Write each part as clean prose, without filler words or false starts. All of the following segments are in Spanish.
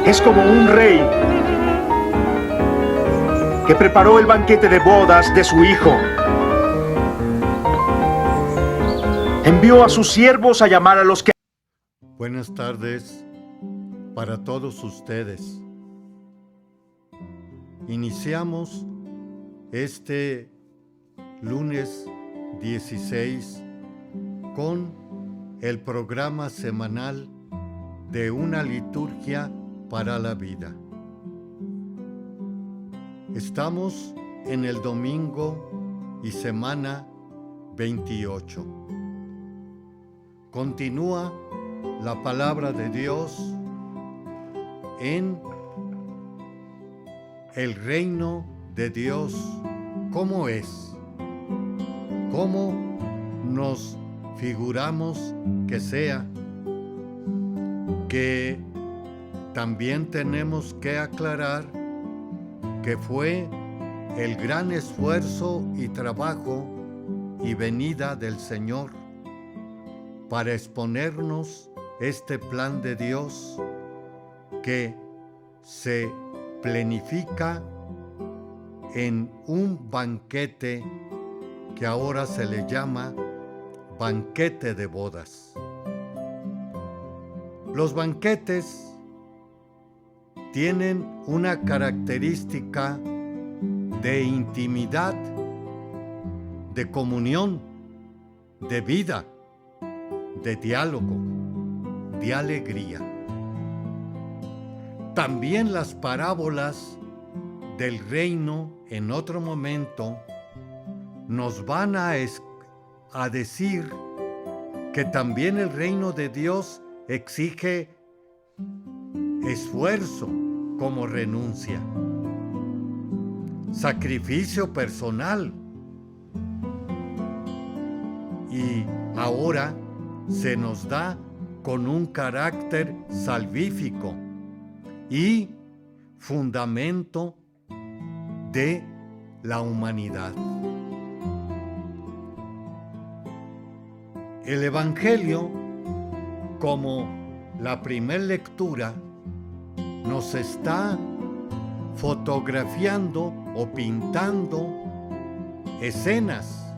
Es como un rey que preparó el banquete de bodas de su hijo. Envió a sus siervos a llamar a los que... Buenas tardes para todos ustedes. Iniciamos este lunes 16 con el programa semanal de una liturgia para la vida. Estamos en el domingo y semana 28. Continúa la palabra de Dios en el reino de Dios, ¿cómo es? ¿Cómo nos figuramos que sea? Que también tenemos que aclarar que fue el gran esfuerzo y trabajo y venida del Señor para exponernos este plan de Dios que se planifica en un banquete que ahora se le llama banquete de bodas. Los banquetes tienen una característica de intimidad, de comunión, de vida, de diálogo, de alegría. También las parábolas del reino en otro momento nos van a decir que también el reino de Dios exige esfuerzo como renuncia, sacrificio personal. Y ahora se nos da con un carácter salvífico y fundamento de la humanidad. El Evangelio, como la primera lectura, nos está fotografiando o pintando escenas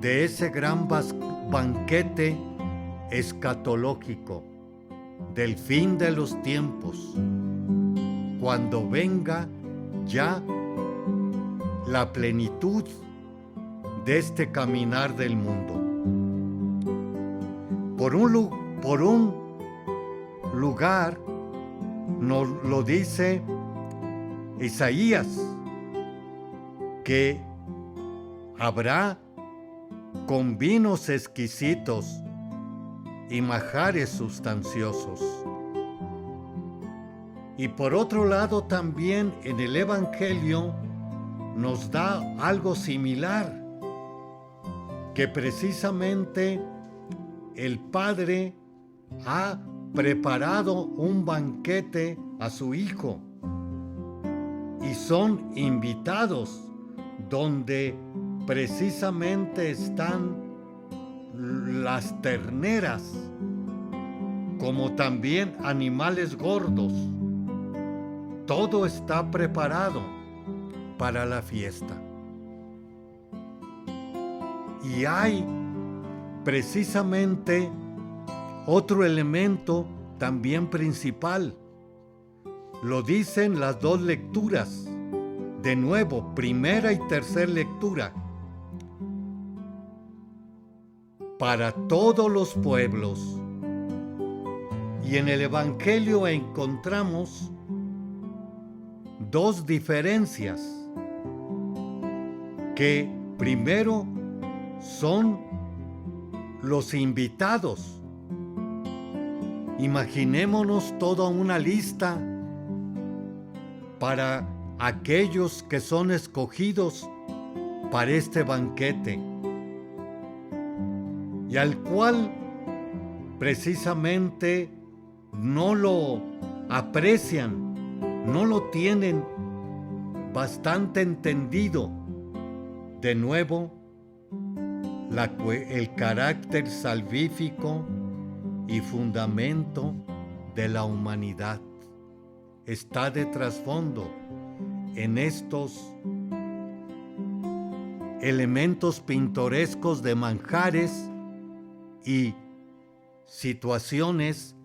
de ese gran banquete escatológico del fin de los tiempos, cuando venga ya la plenitud de este caminar del mundo. Por un lugar nos lo dice Isaías, que habrá con vinos exquisitos y manjares sustanciosos. Y por otro lado también en el Evangelio nos da algo similar, que precisamente el Padre ha preparado un banquete a su Hijo y son invitados donde precisamente están las terneras, como también animales gordos. Todo está preparado para la fiesta. Y hay precisamente otro elemento también principal. Lo dicen las dos lecturas. De nuevo, primera y tercera lectura. Para todos los pueblos. Y en el Evangelio encontramos dos diferencias, que primero son los invitados. Imaginémonos toda una lista para aquellos que son escogidos para este banquete, y al cual precisamente no lo aprecian, no lo tienen bastante entendido. De nuevo, el carácter salvífico y fundamento de la humanidad. está de trasfondo en estos elementos pintorescos de manjares y situaciones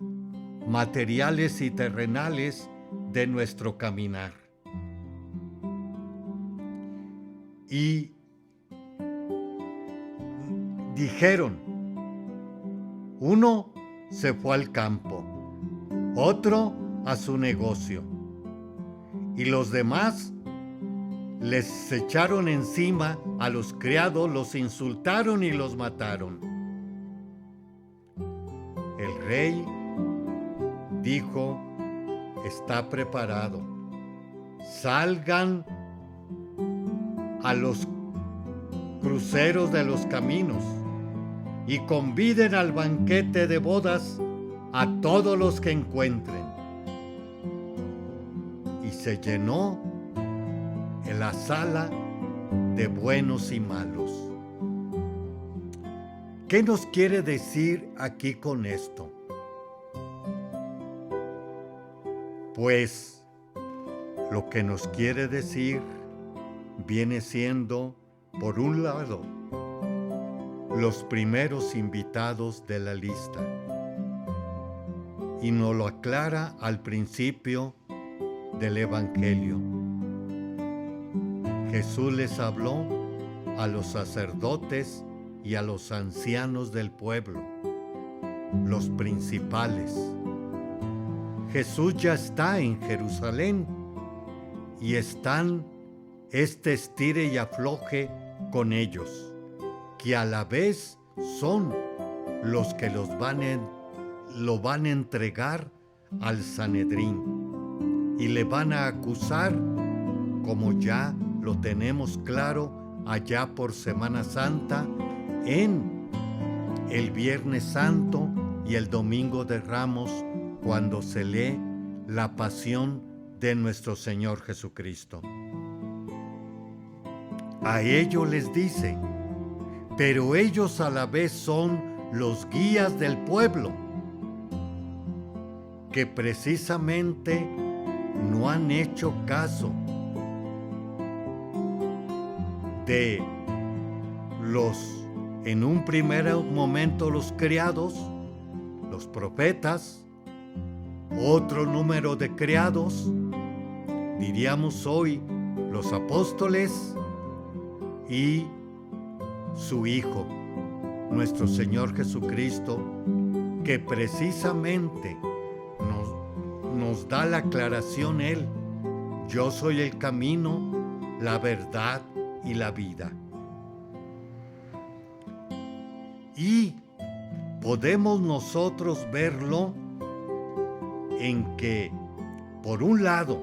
materiales y terrenales de nuestro caminar. Y dijeron, uno se fue al campo, otro a su negocio, y los demás les echaron encima a los criados, los insultaron y los mataron. El rey dijo, está preparado, salgan a los cruceros de los caminos y conviden al banquete de bodas a todos los que encuentren. Y se llenó en la sala de buenos y malos. ¿Qué nos quiere decir aquí con esto? Pues lo que nos quiere decir viene siendo, por un lado, los primeros invitados de la lista. Y nos lo aclara al principio del Evangelio. Jesús les habló a los sacerdotes y a los ancianos del pueblo, los principales. Jesús ya está en Jerusalén y están estire y afloje con ellos, que a la vez son los que lo van a entregar al Sanedrín y le van a acusar, como ya lo tenemos claro allá por Semana Santa, en el Viernes Santo y el Domingo de Ramos, cuando se lee la pasión de nuestro Señor Jesucristo. A ellos les dice, pero ellos a la vez son los guías del pueblo, que precisamente no han hecho caso de en un primer momento los criados, los profetas, otro número de criados, diríamos hoy los apóstoles y su Hijo, nuestro Señor Jesucristo, que precisamente nos da la aclaración Él: yo soy el camino, la verdad y la vida. Y podemos nosotros verlo en que, por un lado,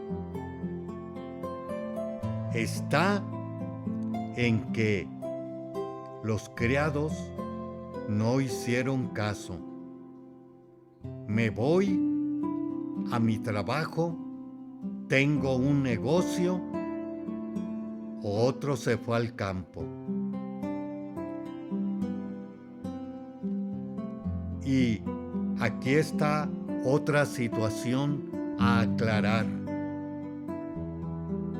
está en que los criados no hicieron caso. Me voy a mi trabajo, tengo un negocio, otro se fue al campo. Y aquí está otra situación a aclarar.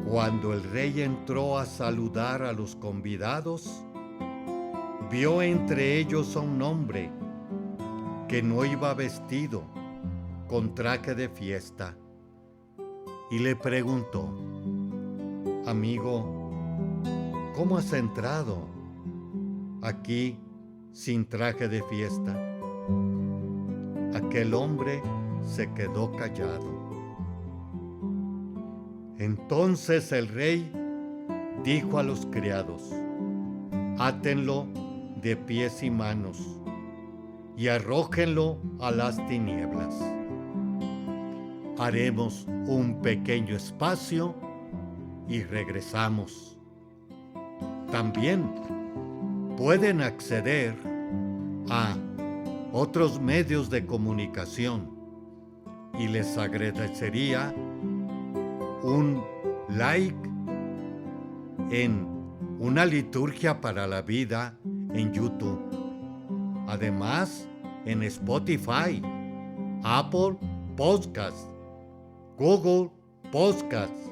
Cuando el rey entró a saludar a los convidados, vio entre ellos a un hombre que no iba vestido con traje de fiesta y le preguntó: amigo, ¿cómo has entrado aquí sin traje de fiesta? Aquel hombre se quedó callado. Entonces el rey dijo a los criados: átenlo de pies y manos y arrójenlo a las tinieblas. Haremos un pequeño espacio y regresamos. También pueden acceder a otros medios de comunicación y les agradecería un like en Una Liturgia para la Vida en YouTube. Además, en Spotify, Apple Podcast Google Podcasts,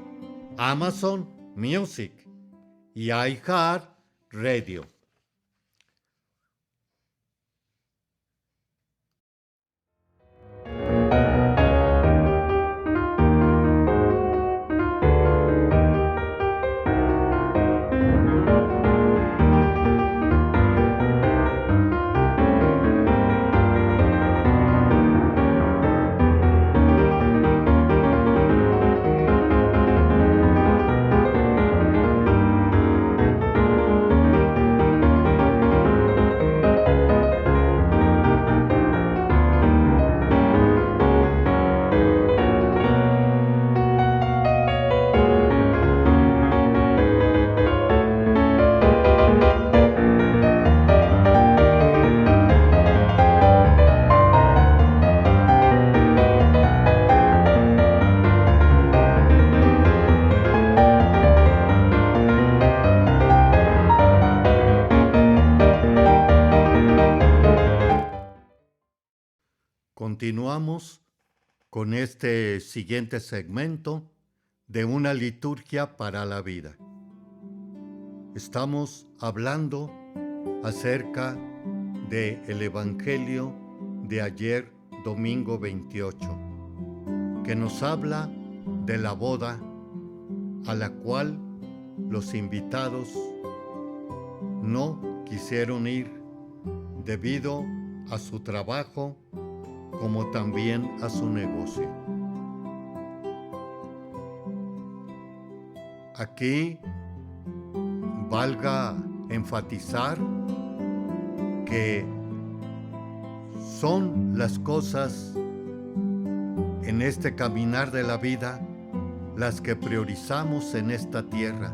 Amazon Music y iHeartRadio. Continuamos con este siguiente segmento de una liturgia para la vida. Estamos hablando acerca del Evangelio de ayer, domingo 28, que nos habla de la boda a la cual los invitados no quisieron ir debido a su trabajo como también a su negocio. Aquí valga enfatizar que son las cosas en este caminar de la vida las que priorizamos en esta tierra,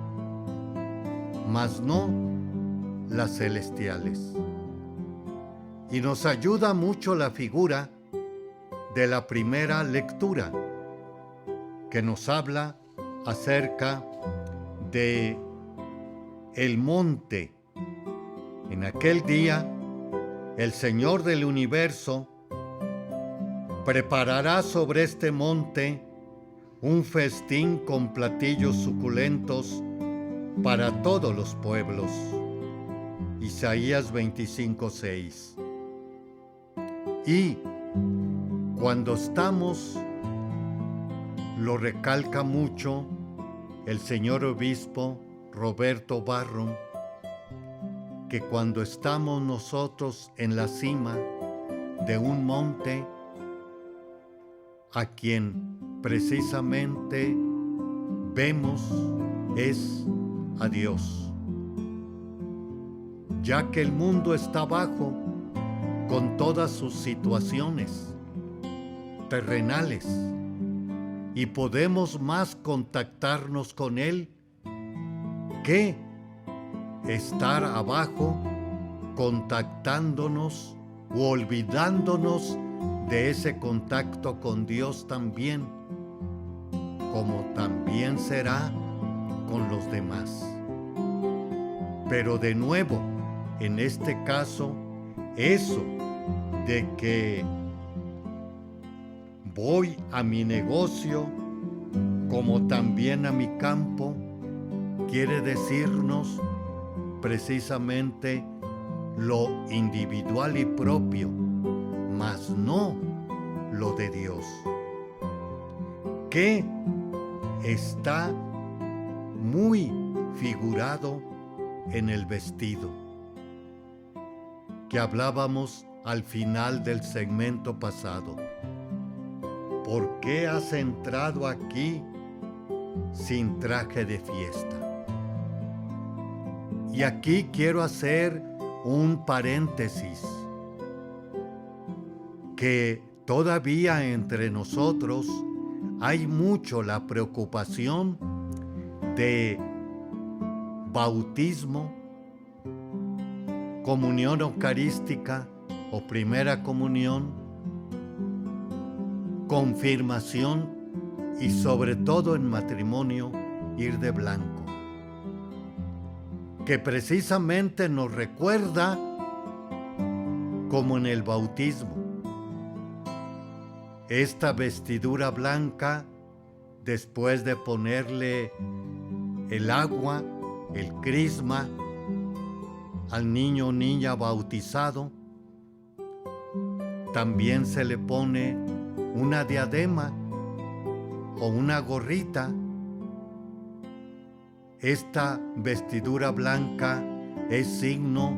mas no las celestiales. Y nos ayuda mucho la figura de la primera lectura, que nos habla acerca de el monte. En aquel día, el Señor del universo preparará sobre este monte un festín con platillos suculentos para todos los pueblos. Isaías 25:6. Y cuando estamos, lo recalca mucho el señor obispo Roberto Barro, que cuando estamos nosotros en la cima de un monte, a quien precisamente vemos es a Dios, ya que el mundo está abajo con todas sus situaciones terrenales y podemos más contactarnos con Él que estar abajo contactándonos u olvidándonos de ese contacto con Dios también, como también será con los demás. Pero de nuevo, en este caso, eso de que voy a mi negocio como también a mi campo, quiere decirnos precisamente lo individual y propio, mas no lo de Dios, que está muy figurado en el vestido, que hablábamos al final del segmento pasado. ¿Por qué has entrado aquí sin traje de fiesta? Y aquí quiero hacer un paréntesis, que todavía entre nosotros hay mucho la preocupación de bautismo, comunión eucarística o primera comunión, confirmación y sobre todo en matrimonio ir de blanco, que precisamente nos recuerda como en el bautismo, esta vestidura blanca después de ponerle el agua, el crisma, al niño o niña bautizado, también se le pone una diadema o una gorrita. Esta vestidura blanca es signo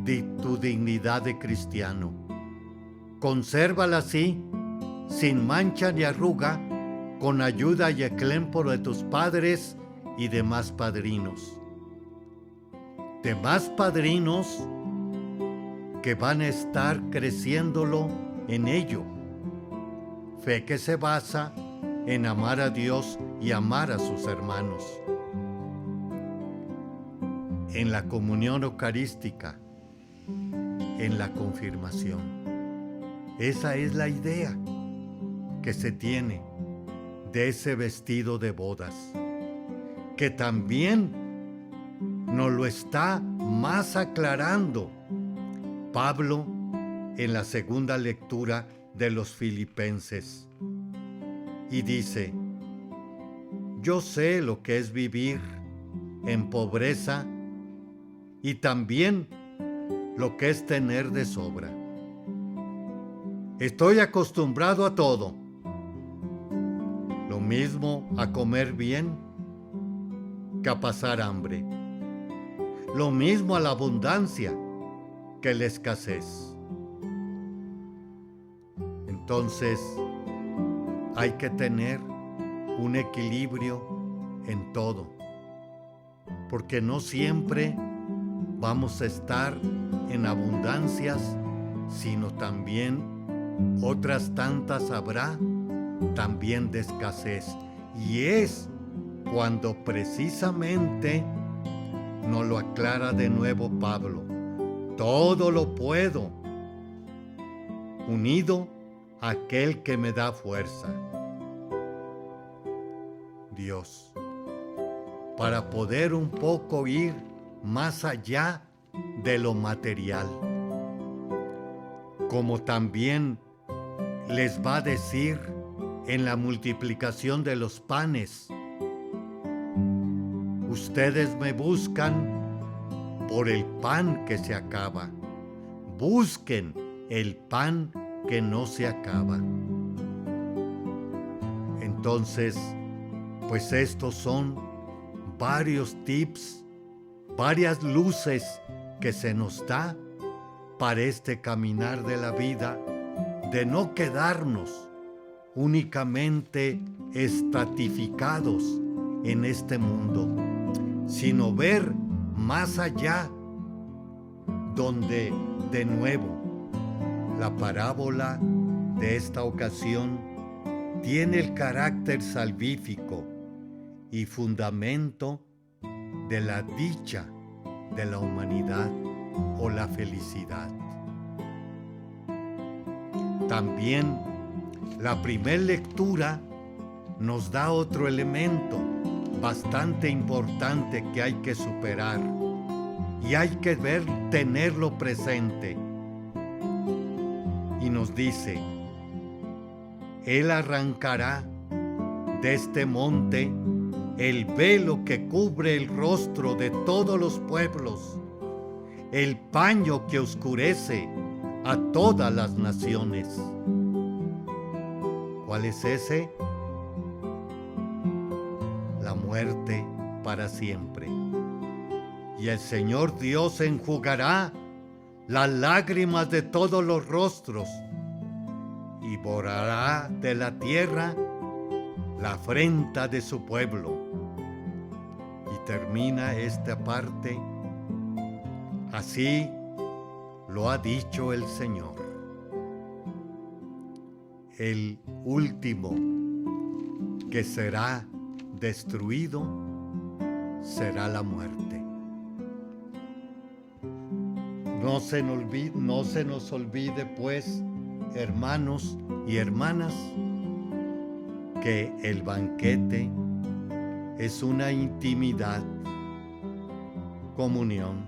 de tu dignidad de cristiano. Consérvala así, sin mancha ni arruga, con ayuda y ejemplo de tus padres y demás padrinos. Demás padrinos que van a estar creciéndolo en ello. Fe que se basa en amar a Dios y amar a sus hermanos. En la comunión eucarística, en la confirmación. Esa es la idea que se tiene de ese vestido de bodas, que también nos lo está más aclarando Pablo en la segunda lectura de los Filipenses. Y dice: yo sé lo que es vivir en pobreza y también lo que es tener de sobra. Estoy acostumbrado a todo. Lo mismo a comer bien que a pasar hambre. Lo mismo a la abundancia que la escasez. Entonces, hay que tener un equilibrio en todo, porque no siempre vamos a estar en abundancias, sino también otras tantas habrá también de escasez. Y es cuando precisamente nos lo aclara de nuevo Pablo: todo lo puedo, unido a aquel que me da fuerza. Dios, para poder un poco ir más allá de lo material, como también les va a decir en la multiplicación de los panes: ustedes me buscan por el pan que se acaba. Busquen el pan que no se acaba. Entonces, pues estos son varios tips, varias luces que se nos da para este caminar de la vida, de no quedarnos únicamente estratificados en este mundo, sino ver más allá, donde de nuevo la parábola de esta ocasión tiene el carácter salvífico y fundamento de la dicha de la humanidad o la felicidad. También la primera lectura nos da otro elemento bastante importante que hay que superar y hay que tenerlo presente. Y nos dice: Él arrancará de este monte el velo que cubre el rostro de todos los pueblos, el paño que oscurece a todas las naciones. ¿Cuál es ese? La muerte para siempre. Y el Señor Dios enjugará las lágrimas de todos los rostros y borrará de la tierra la afrenta de su pueblo. Y termina esta parte: así lo ha dicho el Señor. El último que será destruido será la muerte. No se nos olvide, pues, hermanos y hermanas, que el banquete es una intimidad, comunión,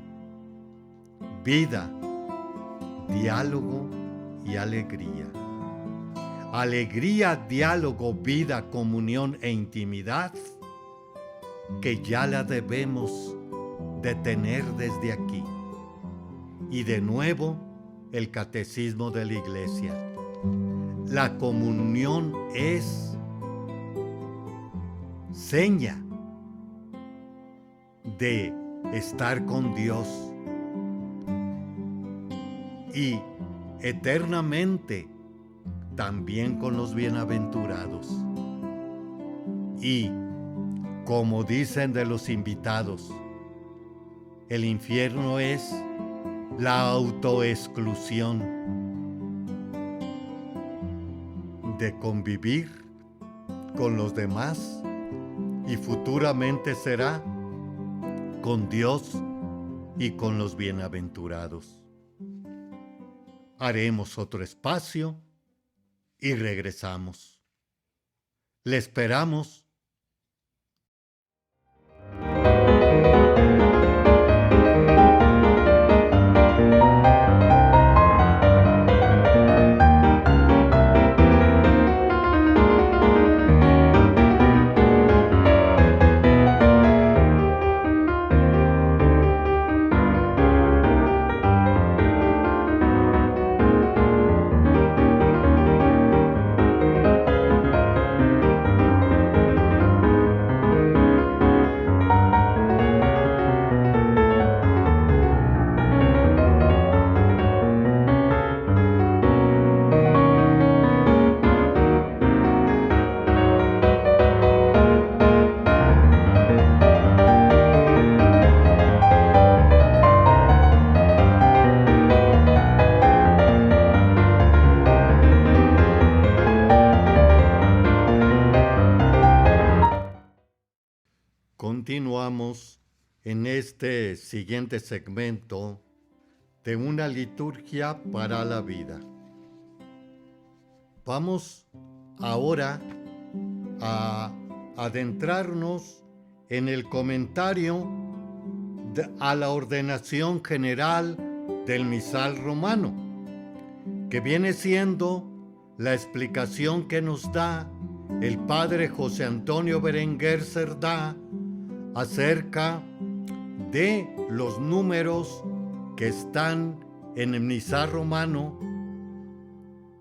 vida, diálogo y alegría. alegría, diálogo, vida, comunión e intimidad que ya la debemos de tener desde aquí. Y de nuevo, el catecismo de la Iglesia. La comunión es seña de estar con Dios y eternamente también con los bienaventurados. Y como dicen de los invitados, el infierno es la autoexclusión de convivir con los demás y futuramente será con Dios y con los bienaventurados. Haremos otro espacio y regresamos. Le esperamos. Continuamos en este siguiente segmento de una liturgia para la vida. Vamos ahora a adentrarnos en el comentario a la ordenación general del misal romano, que viene siendo la explicación que nos da el padre José Antonio Berenguer Cerdá acerca de los números que están en el misal romano,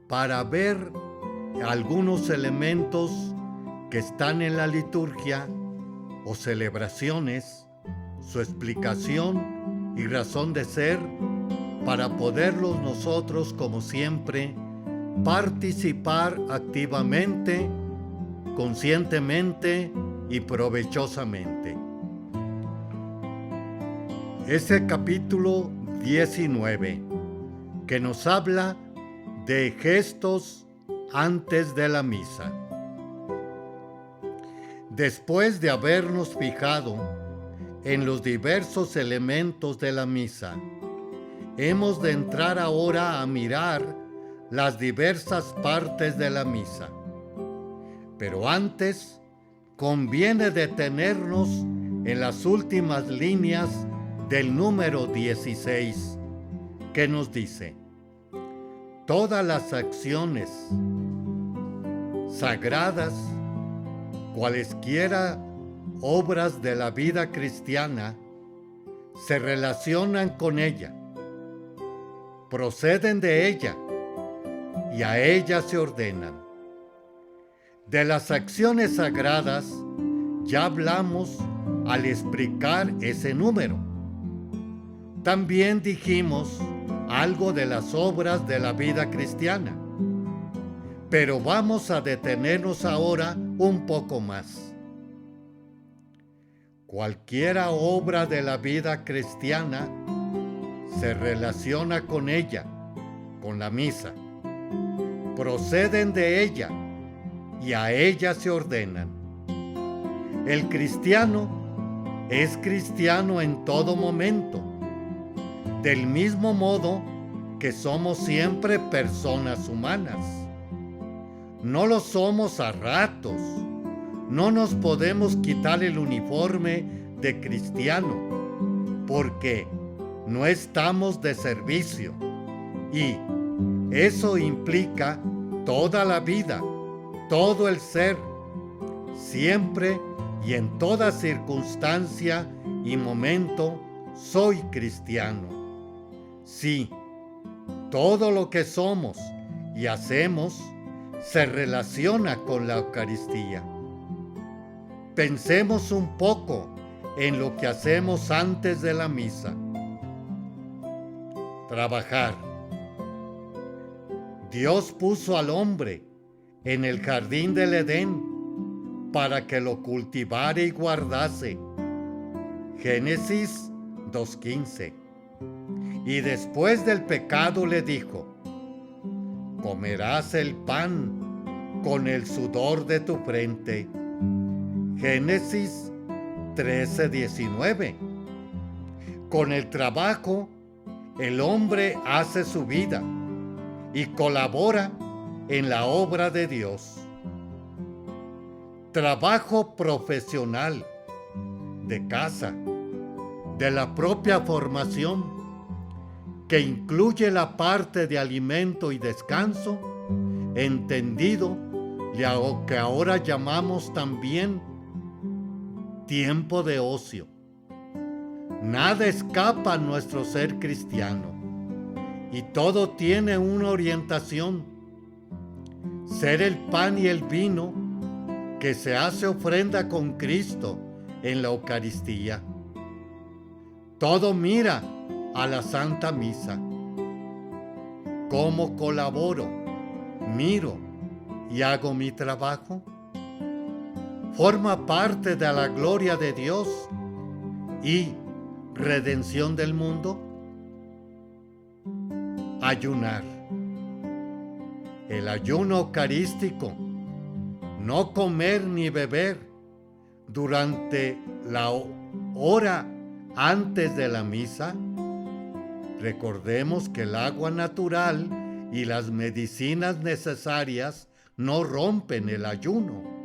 para ver algunos elementos que están en la liturgia o celebraciones, su explicación y razón de ser, para poderlos nosotros, como siempre, participar activamente, conscientemente y provechosamente. Ese capítulo 19, que nos habla de gestos antes de la misa. Después de habernos fijado en los diversos elementos de la misa, hemos de entrar ahora a mirar las diversas partes de la misa. Pero antes, conviene detenernos en las últimas líneas del número 16, que nos dice: todas las acciones sagradas, cualesquiera obras de la vida cristiana, se relacionan con ella, proceden de ella y a ella se ordenan. De las acciones sagradas ya hablamos al explicar ese número. También dijimos algo de las obras de la vida cristiana, pero vamos a detenernos ahora un poco más. Cualquiera obra de la vida cristiana se relaciona con ella, con la misa, proceden de ella y a ella se ordenan. El cristiano es cristiano en todo momento, del mismo modo que somos siempre personas humanas. No lo somos a ratos. No nos podemos quitar el uniforme de cristiano, porque no estamos de servicio, y eso implica toda la vida, todo el ser, siempre y en toda circunstancia y momento soy cristiano. Sí, todo lo que somos y hacemos se relaciona con la Eucaristía. Pensemos un poco en lo que hacemos antes de la misa. Trabajar. Dios puso al hombre en el jardín del Edén para que lo cultivara y guardase. Génesis 2:15. Y después del pecado le dijo: comerás el pan con el sudor de tu frente. Génesis 13:19. Con el trabajo, el hombre hace su vida y colabora en la obra de Dios. Trabajo profesional, de casa, de la propia formación, que incluye la parte de alimento y descanso, entendido lo que ahora llamamos también tiempo de ocio. Nada escapa a nuestro ser cristiano y todo tiene una orientación: ser el pan y el vino que se hace ofrenda con Cristo en la Eucaristía. Todo mira a la Santa Misa. ¿Cómo colaboro, miro y hago mi trabajo? Forma parte de la gloria de Dios y redención del mundo. Ayunar. El ayuno eucarístico, no comer ni beber durante la hora antes de la misa. Recordemos que el agua natural y las medicinas necesarias no rompen el ayuno.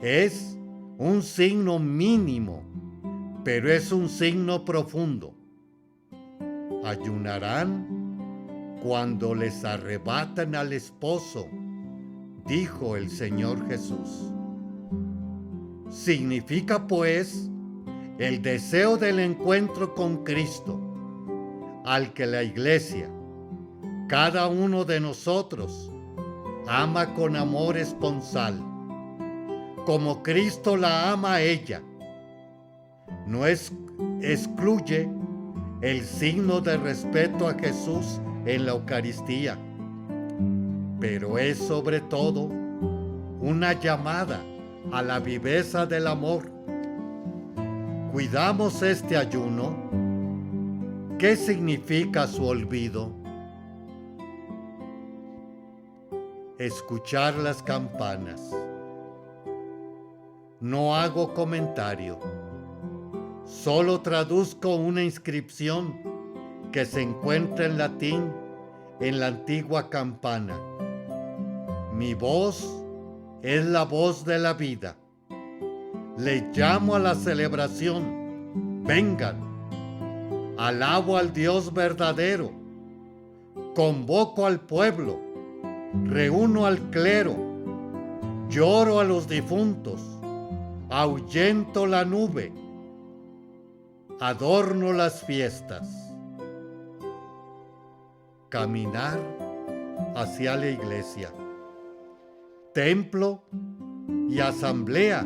Es un signo mínimo, pero es un signo profundo. Ayunarán cuando les arrebatan al esposo, dijo el Señor Jesús. Significa, pues, el deseo del encuentro con Cristo, al que la Iglesia, cada uno de nosotros, ama con amor esponsal, como Cristo la ama a ella. No excluye el signo de respeto a Jesús en la Eucaristía, pero es sobre todo una llamada a la viveza del amor. ¿Cuidamos este ayuno? ¿Qué significa su olvido? Escuchar las campanas. No hago comentario. Solo traduzco una inscripción que se encuentra en latín en la antigua campana. Mi voz es la voz de la vida. Les llamo a la celebración. Vengan. Alabo al Dios verdadero. Convoco al pueblo. Reúno al clero. Lloro a los difuntos. Ahuyento la nube. Adorno las fiestas. Caminar hacia la iglesia, templo y asamblea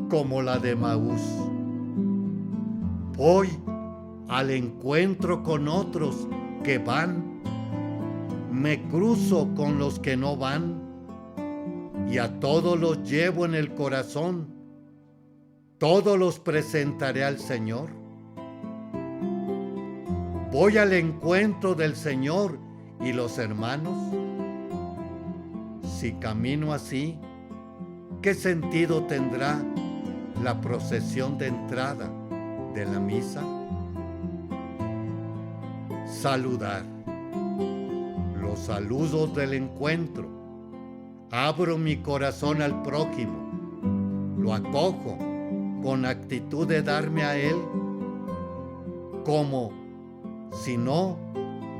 como la de Maús. Voy al encuentro con otros que van, me cruzo con los que no van y a todos los llevo en el corazón. Todos los presentaré al Señor. Voy al encuentro del Señor y los hermanos. Si camino así, ¿qué sentido tendrá la procesión de entrada de la misa? Saludar. Los saludos del encuentro. Abro mi corazón al prójimo. Lo acojo con actitud de darme a él. Como si no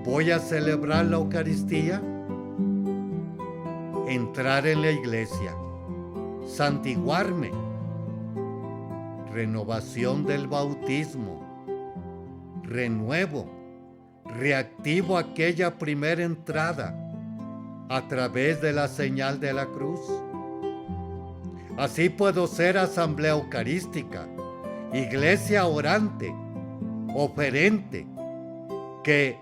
voy a celebrar la Eucaristía. entrar en la iglesia, santiguarme, renovación del bautismo, renuevo, reactivo aquella primera entrada a través de la señal de la cruz. Así puedo ser asamblea eucarística, iglesia orante, oferente, que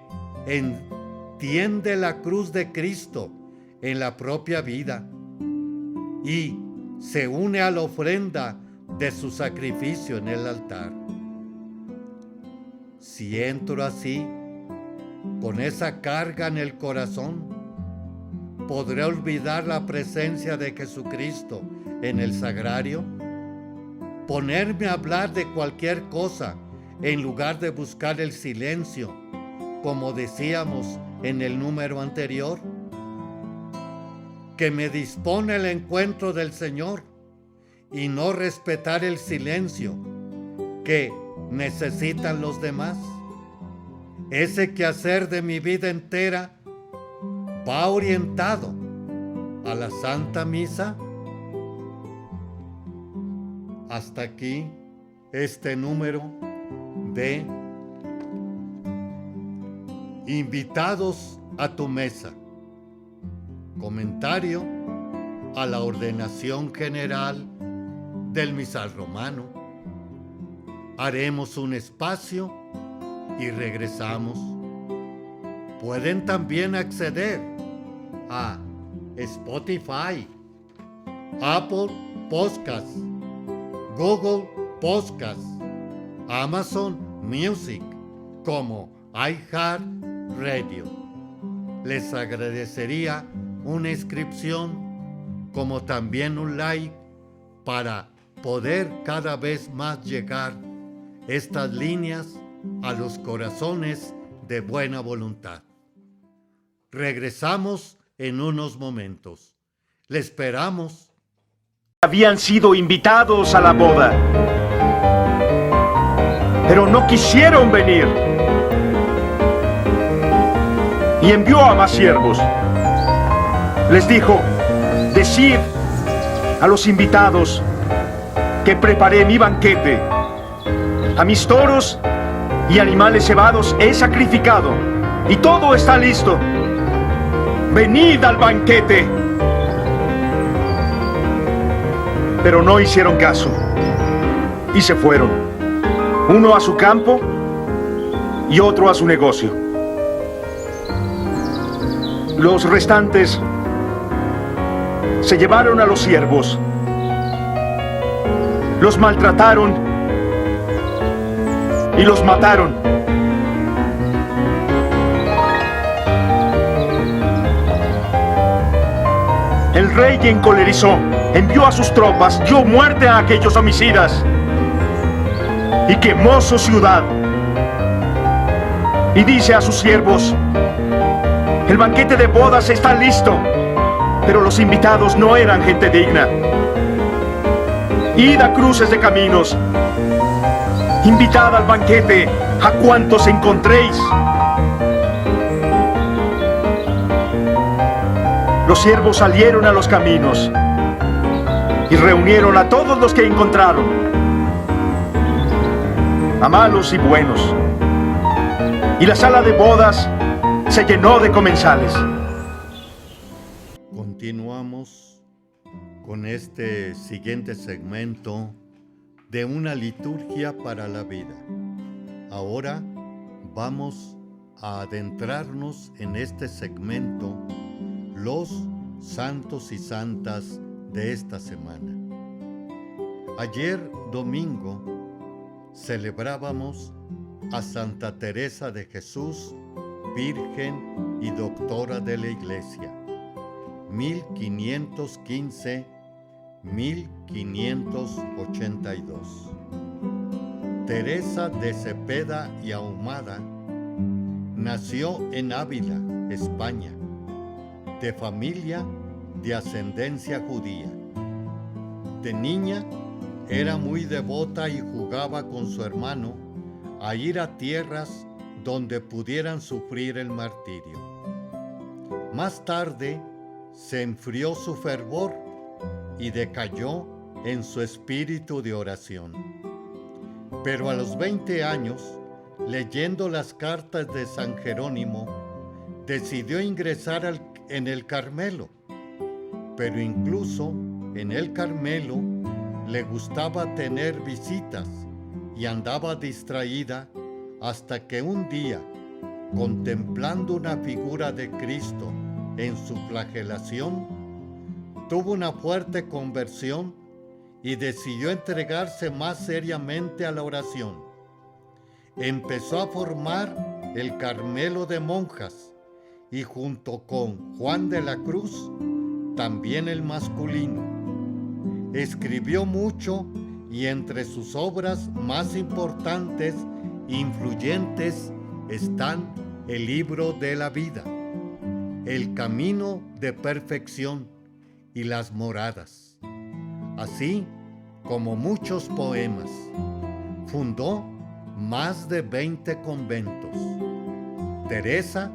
entiende la cruz de Cristo en la propia vida y se une a la ofrenda de su sacrificio en el altar. Si entro así, con esa carga en el corazón, ¿podré olvidar la presencia de Jesucristo en el sagrario? ¿Ponerme a hablar de cualquier cosa en lugar de buscar el silencio, como decíamos en el número anterior? ¿Que me dispone el encuentro del Señor y no respetar el silencio que necesitan los demás? Ese quehacer de mi vida entera va orientado a la Santa Misa. Hasta aquí este número de Invitados a tu mesa. Comentario a la ordenación general del misal romano. Haremos un espacio y regresamos. Pueden también acceder a Spotify, Apple Podcasts, Google Podcasts, Amazon Music como iHeartRadio. Les agradecería una inscripción como también un like para poder cada vez más llegar estas líneas a los corazones de buena voluntad. Regresamos en unos momentos. Le esperamos. Habían sido invitados a la boda, pero no quisieron venir. Y envió a más siervos. Les dijo: decid a los invitados que preparé mi banquete. A mis toros y animales cebados he sacrificado, y todo está listo. Venid al banquete. Pero no hicieron caso y se fueron, uno a su campo y otro a su negocio. Los restantes se llevaron a los siervos, los maltrataron y los mataron. El rey encolerizó, envió a sus tropas, dio muerte a aquellos homicidas y quemó su ciudad. Y dice a sus siervos: el banquete de bodas está listo, pero los invitados no eran gente digna. Id a cruces de caminos, invitad al banquete a cuantos encontréis. Los siervos salieron a los caminos y reunieron a todos los que encontraron, a malos y buenos. Y la sala de bodas se llenó de comensales. Continuamos con este siguiente segmento de una liturgia para la vida. Ahora vamos a adentrarnos en este segmento, los santos y santas de esta semana. Ayer domingo celebrábamos a Santa Teresa de Jesús, Virgen y Doctora de la Iglesia, 1515-1582. Teresa de Cepeda y Ahumada nació en Ávila, España, de familia de ascendencia judía. De niña era muy devota y jugaba con su hermano a ir a tierras donde pudieran sufrir el martirio. Más tarde se enfrió su fervor y decayó en su espíritu de oración. Pero a los 20 años, leyendo las cartas de San Jerónimo, decidió ingresar en el Carmelo. Pero incluso en el Carmelo le gustaba tener visitas y andaba distraída hasta que un día, contemplando una figura de Cristo en su flagelación, tuvo una fuerte conversión y decidió entregarse más seriamente a la oración. Empezó a formar el Carmelo de monjas y junto con Juan de la Cruz, también el masculino. Escribió mucho y entre sus obras más importantes e influyentes están el Libro de la Vida, El Camino de Perfección y Las Moradas, así como muchos poemas. Fundó más de 20 conventos. Teresa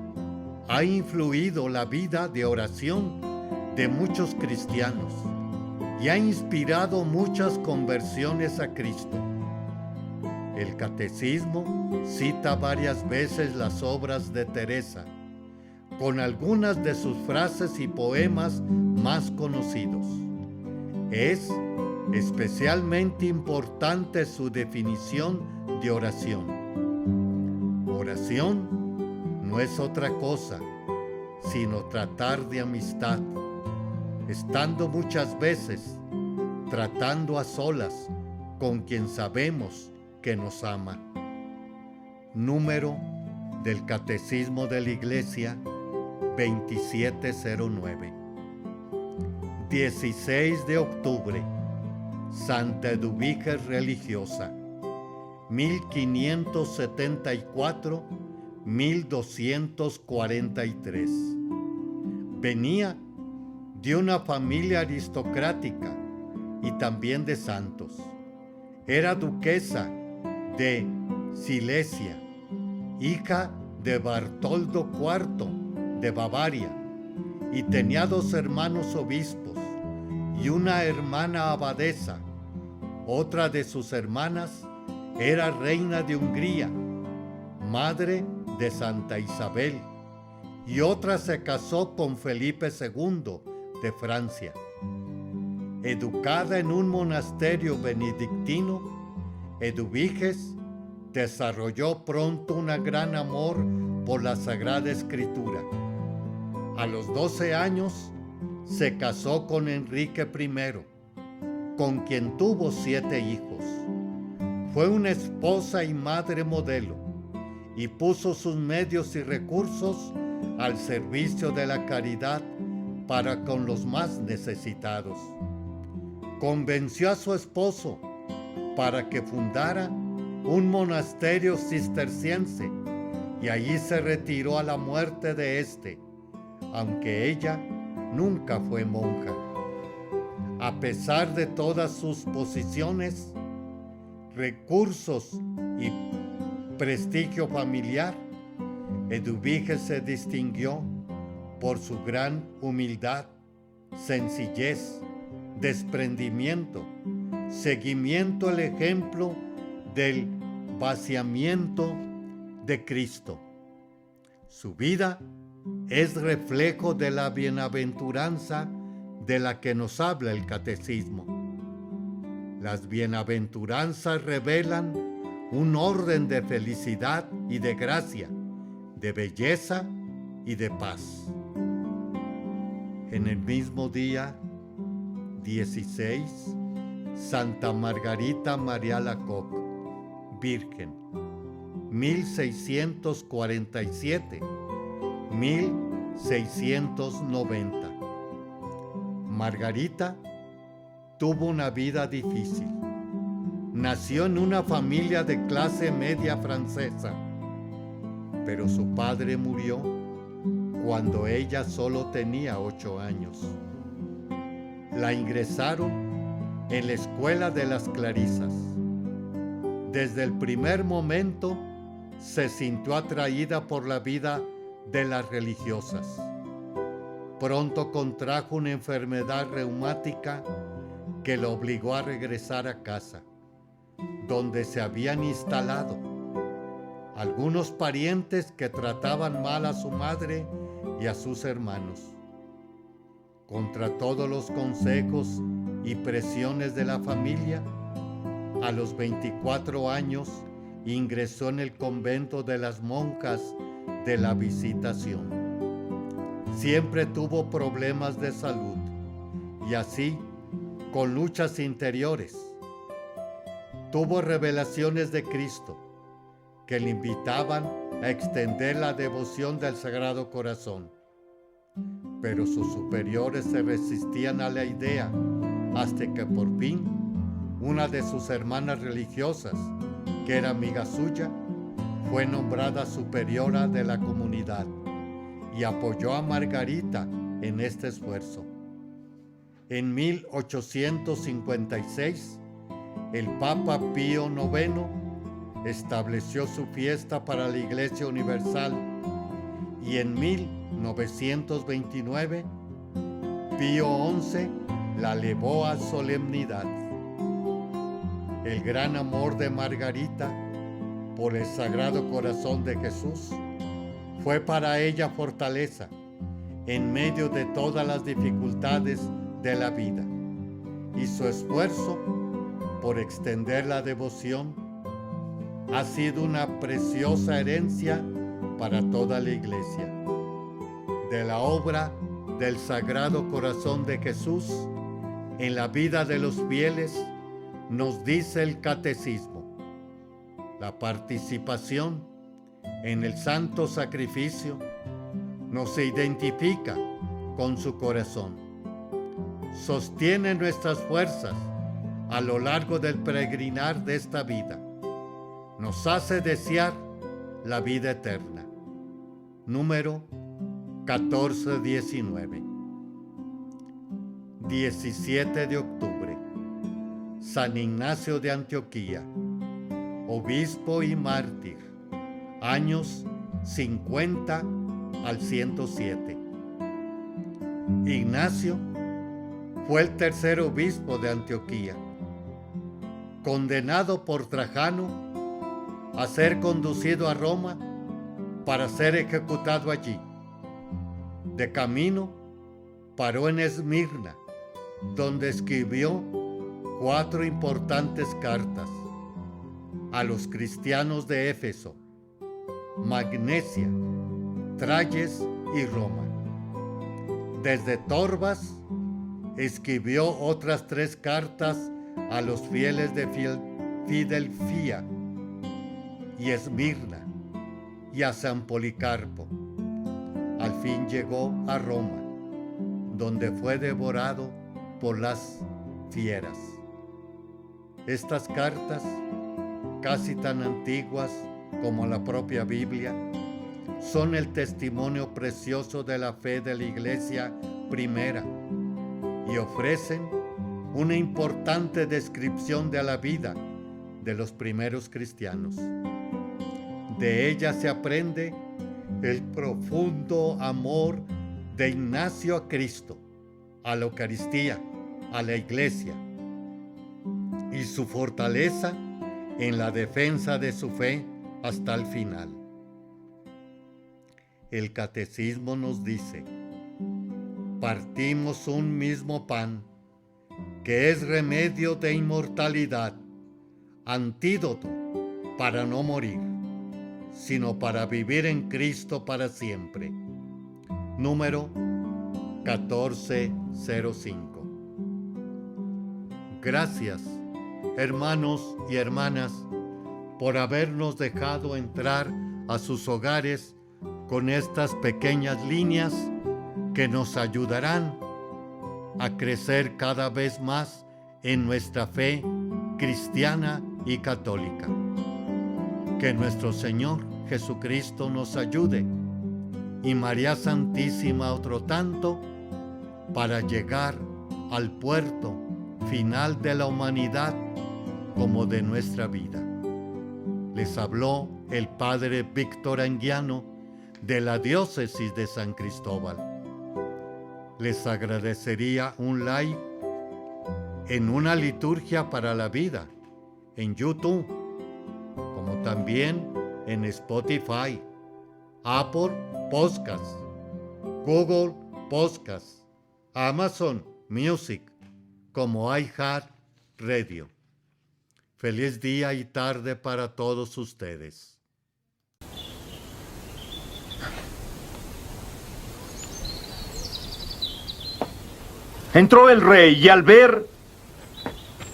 ha influido la vida de oración de muchos cristianos y ha inspirado muchas conversiones a Cristo. El Catecismo cita varias veces las obras de Teresa, con algunas de sus frases y poemas más conocidos. Es especialmente importante su definición de oración. Oración no es otra cosa, sino tratar de amistad, estando muchas veces tratando a solas con quien sabemos que nos ama. Número del Catecismo de la Iglesia 2709. 16 de octubre, Santa Eduvige religiosa, 1574-1243. Venía de una familia aristocrática y también de santos. Era duquesa de Silesia, hija de Bartoldo IV de Bavaria, y tenía 2 hermanos obispos y una hermana abadesa. Otra de sus hermanas era reina de Hungría, madre de Santa Isabel, y otra se casó con Felipe II de Francia. Educada en un monasterio benedictino, Eduviges desarrolló pronto un gran amor por la Sagrada Escritura. A los 12 años se casó con Enrique I, con quien tuvo 7 hijos. Fue una esposa y madre modelo y puso sus medios y recursos al servicio de la caridad para con los más necesitados. Convenció a su esposo para que fundara un monasterio cisterciense y allí se retiró a la muerte de éste, aunque ella nunca fue monja. A pesar de todas sus posiciones, recursos y prestigio familiar, Eduvige se distinguió por su gran humildad, sencillez, desprendimiento, seguimiento al ejemplo del vaciamiento de Cristo. Su vida es reflejo de la bienaventuranza de la que nos habla el Catecismo. Las bienaventuranzas revelan un orden de felicidad y de gracia, de belleza y de paz. En el mismo día 16, Santa Margarita María Alacoque, Virgen, 1647-1690. Margarita tuvo una vida difícil. Nació en una familia de clase media francesa, pero su padre murió cuando ella solo tenía 8 años. La ingresaron en la escuela de las Clarisas. Desde el primer momento se sintió atraída por la vida de las religiosas. pronto contrajo una enfermedad reumática que lo obligó a regresar a casa, donde se habían instalado algunos parientes que trataban mal a su madre y a sus hermanos. Contra todos los consejos y presiones de la familia, a los 24 años ingresó en el convento de las monjas de la Visitación. Siempre tuvo problemas de salud y así, con luchas interiores, tuvo revelaciones de Cristo que le invitaban a extender la devoción del Sagrado Corazón. Pero sus superiores se resistían a la idea hasta que por fin una de sus hermanas religiosas, que era amiga suya, fue nombrada superiora de la comunidad y apoyó a Margarita en este esfuerzo. En 1856, el Papa Pío IX estableció su fiesta para la Iglesia Universal y en 1929 Pío XI la elevó a solemnidad. El gran amor de Margarita por el Sagrado Corazón de Jesús fue para ella fortaleza en medio de todas las dificultades de la vida, y su esfuerzo por extender la devoción ha sido una preciosa herencia para toda la Iglesia. De la obra del Sagrado Corazón de Jesús en la vida de los fieles nos dice el Catecismo: la participación en el santo sacrificio nos identifica con su corazón, sostiene nuestras fuerzas a lo largo del peregrinar de esta vida, nos hace desear la vida eterna. Número 1419. 17 de octubre. San Ignacio de Antioquía, obispo y mártir, años 50 al 107. Ignacio fue el tercer obispo de Antioquía, condenado por Trajano a ser conducido a Roma para ser ejecutado allí. De camino, paró en Esmirna, donde escribió 4 importantes cartas a los cristianos de Éfeso, Magnesia, Tralles y Roma. Desde Torbas escribió otras 3 cartas a los fieles de Fidelfía y Esmirna y a San Policarpo. Al fin llegó a Roma, donde fue devorado por las fieras. Estas cartas, casi tan antiguas como la propia Biblia, son el testimonio precioso de la fe de la Iglesia primera y ofrecen una importante descripción de la vida de los primeros cristianos. De ella se aprende el profundo amor de Ignacio a Cristo, a la Eucaristía, a la Iglesia, y su fortaleza en la defensa de su fe hasta el final. El Catecismo nos dice: partimos un mismo pan, que es remedio de inmortalidad, antídoto para no morir, sino para vivir en Cristo para siempre. Número 1405. Gracias, hermanos y hermanas, por habernos dejado entrar a sus hogares con estas pequeñas líneas que nos ayudarán a crecer cada vez más en nuestra fe cristiana y católica. Que nuestro Señor Jesucristo nos ayude, y María Santísima otro tanto, para llegar al puerto final de la humanidad como de nuestra vida. Les habló el Padre Víctor Anguiano de la Diócesis de San Cristóbal. les agradecería un like en Una Liturgia para la Vida, en YouTube, como también en Spotify, Apple Podcasts, Google Podcasts, Amazon Music, como iHeartRadio. Feliz día y tarde para todos ustedes. Entró el rey y al ver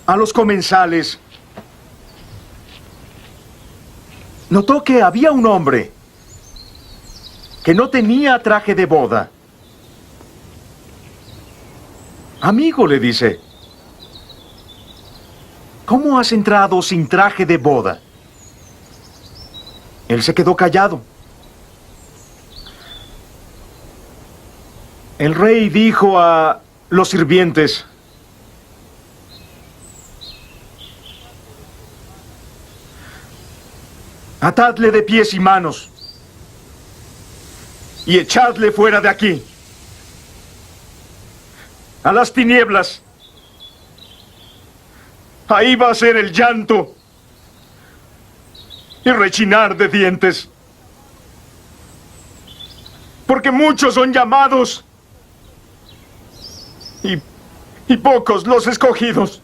a los comensales, notó que había un hombre que no tenía traje de boda. Amigo, le dice, ¿cómo has entrado sin traje de boda? Él se quedó callado. El rey dijo a los sirvientes, atadle de pies y manos y echadle fuera de aquí, a las tinieblas. Ahí va a ser el llanto y rechinar de dientes, porque muchos son llamados y pocos los escogidos.